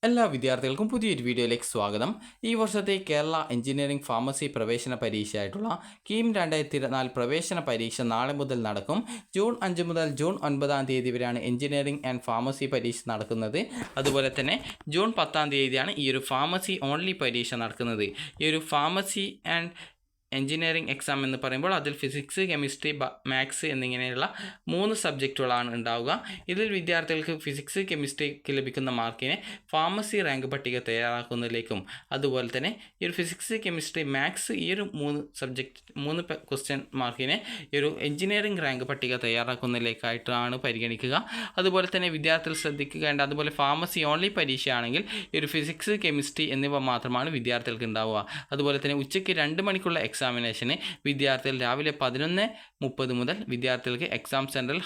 എല്ലാ വിദ്യാർത്ഥികൾക്കും പുതിയൊരു വീഡിയോയിലേക്ക് സ്വാഗതം. ഈ വർഷത്തെ കേരള എഞ്ചിനീയറിംഗ് ഫാർമസി പ്രവേശന പരീക്ഷയായിട്ടുള്ള കീം 2024 പ്രവേശന പരീക്ഷ നാളെ മുതൽ നടക്കും. ജൂൺ 5 മുതൽ ജൂൺ 9 വരെയാണ് എഞ്ചിനീയറിംഗ് ആൻഡ് ഫാർമസി പരീക്ഷ നടക്കുന്നത്. അതുപോലെ തന്നെ ജൂൺ 10 ഈ ഒരു ഫാർമസി ഓൺലി പരീക്ഷ നടക്കുന്നത്. ഈ ഒരു ഫാർമസി ആൻഡ് എഞ്ചിനീയറിംഗ് എക്സാം എന്ന് പറയുമ്പോൾ അതിൽ ഫിസിക്സ്, കെമിസ്ട്രി, മാത്സ് എന്നിങ്ങനെയുള്ള 3 സബ്ജക്റ്റുകളാണ് ഉണ്ടാവുക. ഇതിൽ വിദ്യാർത്ഥികൾക്ക് ഫിസിക്സ്, കെമിസ്ട്രിക്ക് ലഭിക്കുന്ന മാർക്കിനെ ഫാർമസി റാങ്ക് പട്ടിക തയ്യാറാക്കുന്നതിലേക്കും അതുപോലെ തന്നെ ഈ ഒരു ഫിസിക്സ്, കെമിസ്ട്രി, മാത്സ് ഈ ഒരു 3 ക്വസ്റ്റ്യൻ മാർക്കിനെ ഈ ഒരു എഞ്ചിനീയറിംഗ് റാങ്ക് പട്ടിക തയ്യാറാക്കുന്നതിലേക്കായിട്ടാണ് പരിഗണിക്കുക. അതുപോലെ തന്നെ വിദ്യാർത്ഥികൾ ശ്രദ്ധിക്കേണ്ട, അതുപോലെ ഫാർമസി ഓൺലി പരീക്ഷയാണെങ്കിൽ ഈ ഒരു ഫിസിക്സ്, കെമിസ്ട്രി എന്നിവ മാത്രമാണ് വിദ്യാർത്ഥികൾക്ക് ഉണ്ടാവുക. അതുപോലെ തന്നെ ഉച്ചയ്ക്ക് 2 മണിക്കുള്ള എക്സാമിനേഷന് വിദ്യാർത്ഥികൾ രാവിലെ 11:30 മുതൽ വിദ്യാർത്ഥികൾക്ക് എക്സാം സെൻറ്ററിൽ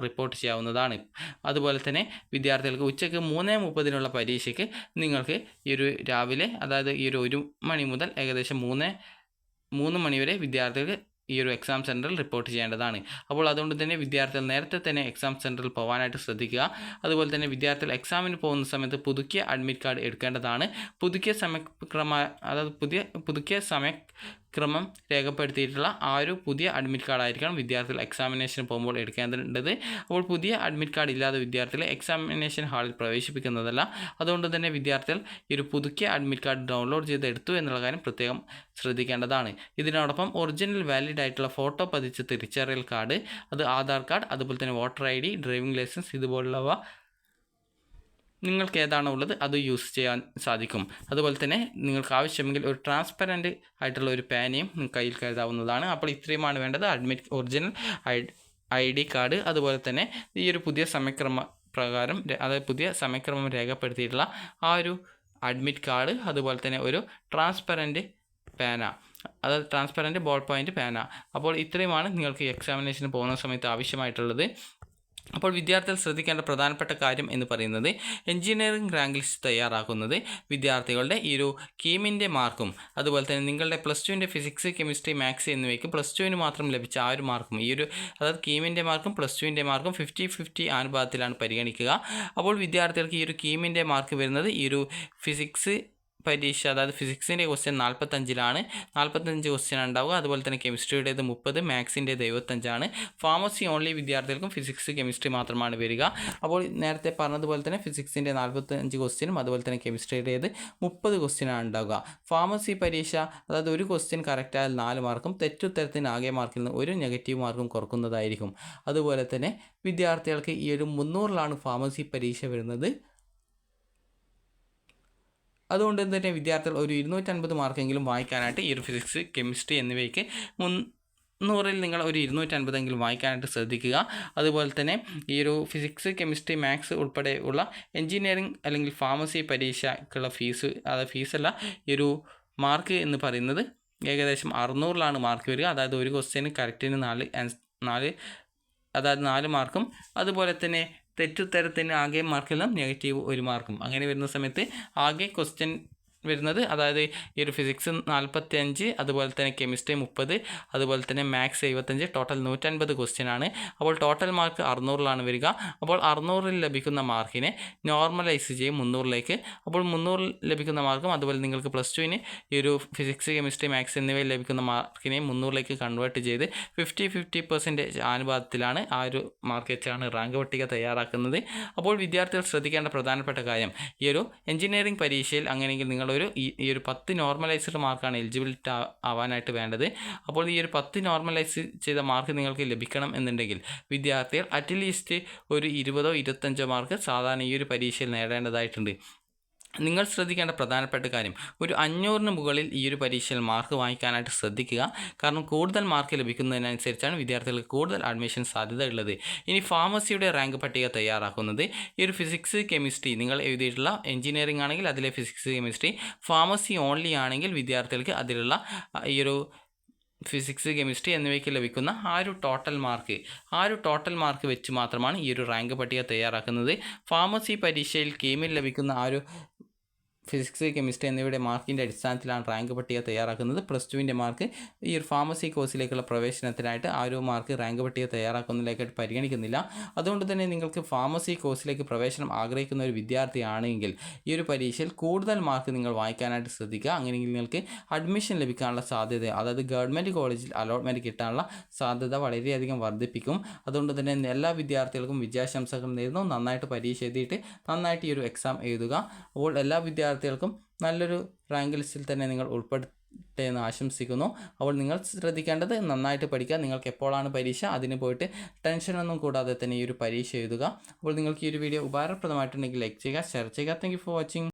റിപ്പോർട്ട് ചെയ്യാവുന്നതാണ്. അതുപോലെ തന്നെ വിദ്യാർത്ഥികൾക്ക് ഉച്ചയ്ക്ക് 3:30 പരീക്ഷയ്ക്ക് നിങ്ങൾക്ക് ഈ ഒരു രാവിലെ, അതായത് ഈ ഒരു 1 മണി മുതൽ ഏകദേശം 3 മണി വരെ വിദ്യാർത്ഥികൾക്ക് ഈ ഒരു എക്സാം സെൻറ്ററിൽ റിപ്പോർട്ട് ചെയ്യേണ്ടതാണ്. അപ്പോൾ അതുകൊണ്ട് തന്നെ വിദ്യാർത്ഥികൾ നേരത്തെ തന്നെ എക്സാം സെൻറ്ററിൽ പോകാനായിട്ട് ശ്രദ്ധിക്കുക. അതുപോലെ തന്നെ വിദ്യാർത്ഥികൾ എക്സാമിന് പോകുന്ന സമയത്ത് പുതുക്കിയ അഡ്മിറ്റ് കാർഡ് എടുക്കേണ്ടതാണ്. പുതുക്കിയ സമയക്രമം രേഖപ്പെടുത്തിയിട്ടുള്ള ആ ഒരു പുതിയ അഡ്മിറ്റ് കാർഡായിരിക്കണം വിദ്യാർത്ഥികൾ എക്സാമിനേഷന് പോകുമ്പോൾ എടുക്കേണ്ടത്. അപ്പോൾ പുതിയ അഡ്മിറ്റ് കാർഡ് ഇല്ലാതെ വിദ്യാർത്ഥികളെ എക്സാമിനേഷൻ ഹാളിൽ പ്രവേശിപ്പിക്കുന്നതല്ല. അതുകൊണ്ട് തന്നെ വിദ്യാർത്ഥികൾ ഈ ഒരു പുതുക്കിയ അഡ്മിറ്റ് കാർഡ് ഡൗൺലോഡ് ചെയ്ത് എടുത്തു എന്നുള്ള കാര്യം പ്രത്യേകം ശ്രദ്ധിക്കേണ്ടതാണ്. ഇതിനോടൊപ്പം ഒറിജിനൽ വാലിഡ് ആയിട്ടുള്ള ഫോട്ടോ പതിച്ച തിരിച്ചറിയൽ കാർഡ്, അത് ആധാർ കാർഡ്, അതുപോലെ തന്നെ വോട്ടർ ID, ഡ്രൈവിംഗ് ലൈസൻസ് ഇതുപോലുള്ളവ നിങ്ങൾക്ക് ഏതാണോ ഉള്ളത് അത് യൂസ് ചെയ്യാൻ സാധിക്കും. അതുപോലെ തന്നെ നിങ്ങൾക്ക് ആവശ്യമെങ്കിൽ ഒരു ട്രാൻസ്പെറൻറ്റ് ആയിട്ടുള്ള ഒരു പാനയും കയ്യിൽ കരുതാവുന്നതാണ്. അപ്പോൾ ഇത്രയുമാണ് വേണ്ടത്: ഒറിജിനൽ ID കാർഡ്, അതുപോലെ തന്നെ ഈ ഒരു പുതിയ സമയക്രമം രേഖപ്പെടുത്തിയിട്ടുള്ള ആ ഒരു അഡ്മിറ്റ് കാർഡ്, അതുപോലെ തന്നെ ഒരു ട്രാൻസ്പെറൻറ്റ് പേന, അതായത് ട്രാൻസ്പെറൻറ്റ് ബോൾ പോയിൻറ്റ് പേന. അപ്പോൾ ഇത്രയുമാണ് നിങ്ങൾക്ക് എക്സാമിനേഷന് പോകുന്ന സമയത്ത് ആവശ്യമായിട്ടുള്ളത്. അപ്പോൾ വിദ്യാർത്ഥികൾ ശ്രദ്ധിക്കേണ്ട പ്രധാനപ്പെട്ട കാര്യം എന്ന് പറയുന്നത്, എഞ്ചിനീയറിംഗ് റാങ്ക് ലിസ്റ്റ് തയ്യാറാക്കുന്നത് വിദ്യാർത്ഥികളുടെ ഈ ഒരു കീമിൻ്റെ മാർക്കും അതുപോലെ തന്നെ നിങ്ങളുടെ +2ൻ്റെ ഫിസിക്സ്, കെമിസ്ട്രി, മാത്സ് എന്നിവയ്ക്ക് +2ന് മാത്രം ലഭിച്ച ആ ഒരു മാർക്കും, ഈ ഒരു അതായത് കീമിൻ്റെ മാർക്കും +2ൻ്റെ മാർക്കും 50-50 അനുപാതത്തിലാണ് പരിഗണിക്കുക. അപ്പോൾ വിദ്യാർത്ഥികൾക്ക് ഈ ഒരു കീമിൻ്റെ മാർക്ക് വരുന്നത് ഈ ഒരു ഫിസിക്സ് പരീക്ഷ, അതായത് ഫിസിക്സിൻ്റെ ക്വസ്റ്റ്യൻ 45 ക്വസ്റ്റ്യൻ ഉണ്ടാവുക. അതുപോലെ തന്നെ കെമിസ്ട്രിയുടേത് 30, മാത്സിൻ്റേത് 75. ഫാർമസി ഓൺലി വിദ്യാർത്ഥികൾക്കും ഫിസിക്സ്, കെമിസ്ട്രി മാത്രമാണ് വരിക. അപ്പോൾ നേരത്തെ പറഞ്ഞതുപോലെ തന്നെ ഫിസിക്സിൻ്റെ 45 ക്വസ്റ്റ്യനും അതുപോലെ തന്നെ കെമിസ്ട്രിയുടേത് 30 ക്വസ്റ്റ്യനാണ് ഉണ്ടാവുക. ഫാർമസി പരീക്ഷ, അതായത് ഒരു ക്വസ്റ്റ്യൻ കറക്റ്റായാൽ 4 മാർക്കും തെറ്റുത്തരത്തിന് ആകെ മാർക്കിൽ നിന്ന് 1 നെഗറ്റീവ് മാർക്കും കുറക്കുന്നതായിരിക്കും. അതുപോലെ തന്നെ വിദ്യാർത്ഥികൾക്ക് ഈ ഒരു 300 ഫാർമസി പരീക്ഷ വരുന്നത്. അതുകൊണ്ട് തന്നെ വിദ്യാർത്ഥികൾ ഒരു 250 മാർക്കെങ്കിലും വായിക്കാനായിട്ട് ഈ ഒരു ഫിസിക്സ്, കെമിസ്ട്രി എന്നിവയ്ക്ക് 300-ൽ നിങ്ങൾ ഒരു 250 വായിക്കാനായിട്ട് ശ്രദ്ധിക്കുക. അതുപോലെ തന്നെ ഈ ഒരു ഫിസിക്സ്, കെമിസ്ട്രി, മാത്സ് ഉൾപ്പെടെയുള്ള എഞ്ചിനീയറിംഗ് അല്ലെങ്കിൽ ഫാർമസി പരീക്ഷയ്ക്കുള്ള ഫീസല്ല, ഈ ഒരു മാർക്ക് എന്ന് പറയുന്നത് ഏകദേശം 600-ലാണ് മാർക്ക് വരിക. അതായത് ഒരു ക്വസ്റ്റ്യന് കറക്റ്റിന് 4 മാർക്കും അതുപോലെ തന്നെ തെറ്റുത്തരത്തിന് ആകെ മാർക്കിൽ നിന്നും നെഗറ്റീവ് 1 മാർക്കും. അങ്ങനെ വരുന്ന സമയത്ത് ആകെ ക്വസ്റ്റ്യൻ വരുന്നത്, അതായത് ഈ ഒരു ഫിസിക്സ് 45, അതുപോലെ തന്നെ കെമിസ്ട്രി 30, അതുപോലെ തന്നെ മാത്സ് 75, ടോട്ടൽ 150 ക്വസ്റ്റ്യൻ ആണ്. അപ്പോൾ ടോട്ടൽ മാർക്ക് 600-ലാണ് വരിക. അപ്പോൾ 600-ൽ ലഭിക്കുന്ന മാർക്കിനെ നോർമലൈസ് ചെയ്യും 300-ലേക്ക്. അപ്പോൾ 300-ൽ ലഭിക്കുന്ന മാർക്കും അതുപോലെ നിങ്ങൾക്ക് +2ന് ഈ ഒരു ഫിസിക്സ്, കെമിസ്ട്രി, മാത്സ് എന്നിവയിൽ ലഭിക്കുന്ന മാർക്കിനെ 300-ലേക്ക് കൺവേർട്ട് ചെയ്ത് 50-50% അനുപാതത്തിലാണ് ആ ഒരു മാർക്ക് വെച്ചാണ് റാങ്ക് പട്ടിക തയ്യാറാക്കുന്നത്. അപ്പോൾ വിദ്യാർത്ഥികൾ ശ്രദ്ധിക്കേണ്ട പ്രധാനപ്പെട്ട കാര്യം, ഈ ഒരു എഞ്ചിനീയറിംഗ് പരീക്ഷയിൽ അങ്ങനെയെങ്കിൽ നിങ്ങൾ ഈ ഒരു 10 നോർമലൈസ്ഡ് മാർക്കാണ് എലിജിബിലിറ്റി ആവാനായിട്ട് വേണ്ടത്. അപ്പോൾ ഈ ഒരു 10 നോർമലൈസ് ചെയ്ത മാർക്ക് നിങ്ങൾക്ക് ലഭിക്കണം എന്നുണ്ടെങ്കിൽ വിദ്യാർത്ഥികൾ അറ്റ്ലീസ്റ്റ് ഒരു 20-25 മാർക്ക് സാധാരണ ഈ ഒരു പരീക്ഷയിൽ നേടേണ്ടതായിട്ടുണ്ട്. നിങ്ങൾ ശ്രദ്ധിക്കേണ്ട പ്രധാനപ്പെട്ട കാര്യം, ഒരു 500-ന് മുകളിൽ ഈ ഒരു പരീക്ഷയിൽ മാർക്ക് വാങ്ങിക്കാനായിട്ട് ശ്രദ്ധിക്കുക. കാരണം കൂടുതൽ മാർക്ക് ലഭിക്കുന്നതിനനുസരിച്ചാണ് വിദ്യാർത്ഥികൾക്ക് കൂടുതൽ അഡ്മിഷൻ സാധ്യത ഉള്ളത്. ഇനി ഫാർമസിയുടെ റാങ്ക് പട്ടിക തയ്യാറാക്കുന്നത് ഈ ഒരു ഫിസിക്സ്, കെമിസ്ട്രി നിങ്ങൾ എഴുതിയിട്ടുള്ള എഞ്ചിനീയറിംഗ് ആണെങ്കിൽ അതിലെ ഫിസിക്സ്, കെമിസ്ട്രി, ഫാർമസി ഓൺലി ആണെങ്കിൽ വിദ്യാർത്ഥികൾക്ക് അതിലുള്ള ഈ ഒരു ഫിസിക്സ്, കെമിസ്ട്രി എന്നിവയ്ക്ക് ലഭിക്കുന്ന ആ ഒരു ടോട്ടൽ മാർക്ക് വെച്ച് മാത്രമാണ് ഈ ഒരു റാങ്ക് പട്ടിക തയ്യാറാക്കുന്നത്. ഫാർമസി പരീക്ഷയിൽ കീമിൽ ലഭിക്കുന്ന ആ ഒരു ഫിസിക്സ്, കെമിസ്ട്രി എന്നിവയുടെ മാർക്കിൻ്റെ അടിസ്ഥാനത്തിലാണ് റാങ്ക് പട്ടിക തയ്യാറാക്കുന്നത്. പ്ലസ് ടുവിൻ്റെ മാർക്ക് ഈ ഒരു ഫാർമസി കോഴ്സിലേക്കുള്ള പ്രവേശനത്തിനായിട്ട് ആ ഒരു മാർക്ക് റാങ്ക് പട്ടിക തയ്യാറാക്കുന്നതിലേക്കായിട്ട് പരിഗണിക്കുന്നില്ല. അതുകൊണ്ട് തന്നെ നിങ്ങൾക്ക് ഫാർമസി കോഴ്സിലേക്ക് പ്രവേശനം ആഗ്രഹിക്കുന്ന ഒരു വിദ്യാർത്ഥിയാണെങ്കിൽ ഈ ഒരു പരീക്ഷയിൽ കൂടുതൽ മാർക്ക് നിങ്ങൾ വാങ്ങിക്കാനായിട്ട് ശ്രദ്ധിക്കുക. അങ്ങനെയെങ്കിൽ നിങ്ങൾക്ക് അഡ്മിഷൻ ലഭിക്കാനുള്ള സാധ്യത, അതായത് ഗവൺമെൻറ് കോളേജിൽ അലോട്ട്മെൻറ്റ് കിട്ടാനുള്ള സാധ്യത വളരെയധികം വർദ്ധിപ്പിക്കും. അതുകൊണ്ട് തന്നെ എല്ലാ വിദ്യാർത്ഥികൾക്കും വിജയാശംസകൾ നേരുന്നു. നന്നായിട്ട് പരീക്ഷ എഴുതിയിട്ട് നന്നായിട്ട് ഈ ഒരു എക്സാം എഴുതുക. അപ്പോൾ എല്ലാ വിദ്യാർത്ഥികൾക്കും നല്ലൊരു റാങ്ക് ലിസ്റ്റിൽ തന്നെ നിങ്ങൾ ഉൾപ്പെടുത്തട്ടെ എന്ന് ആശംസിക്കുന്നു. അപ്പോൾ നിങ്ങൾ ശ്രദ്ധിക്കേണ്ടത് നന്നായിട്ട് പഠിക്കുക. നിങ്ങൾക്ക് എപ്പോഴാണ് പരീക്ഷ അതിന് പോയിട്ട് ടെൻഷനൊന്നും കൂടാതെ തന്നെ ഈ ഒരു പരീക്ഷ എഴുതുക. അപ്പോൾ നിങ്ങൾക്ക് ഈ ഒരു വീഡിയോ ഉപകാരപ്രദമായിട്ടുണ്ടെങ്കിൽ ലൈക്ക് ചെയ്യുക, ഷെയർ ചെയ്യുക. Thank you for watching.